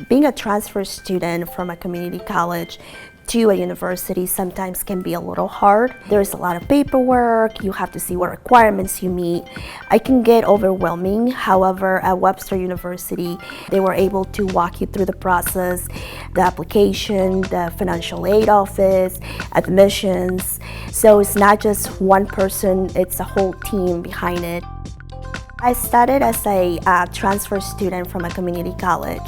Being a transfer student from a community college to a university sometimes can be a little hard. There's a lot of paperwork, you have to see what requirements you meet. It can get overwhelming. However, at Webster University, they were able to walk you through the process, the application, the financial aid office, admissions. So it's not just one person, it's a whole team behind it. I started as a transfer student from a community college,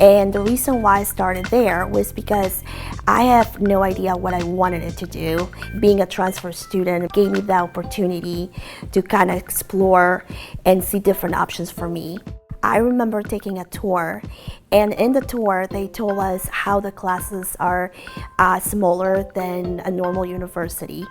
and the reason why I started there was because I have no idea what I wanted it to do. Being a transfer student gave me the opportunity to kind of explore and see different options for me. I remember taking a tour, and in the tour they told us how the classes are smaller than a normal university.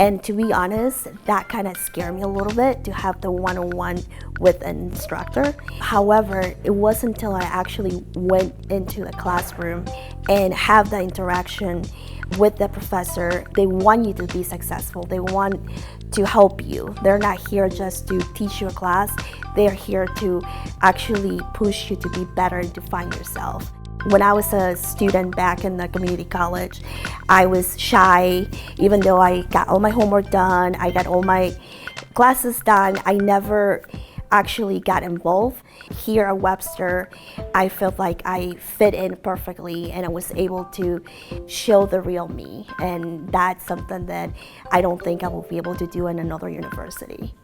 And to be honest, that kind of scared me a little bit, to have the one-on-one with an instructor. However, it wasn't until I actually went into the classroom and have the interaction with the professor. They want you to be successful. They want to help you. They're not here just to teach you a class. They're here to actually push you to be better and to find yourself. When I was a student back in the community college, I was shy. Even though I got all my homework done, I got all my classes done, I never actually got involved. Here at Webster, I felt like I fit in perfectly and I was able to show the real me. And that's something that I don't think I will be able to do in another university.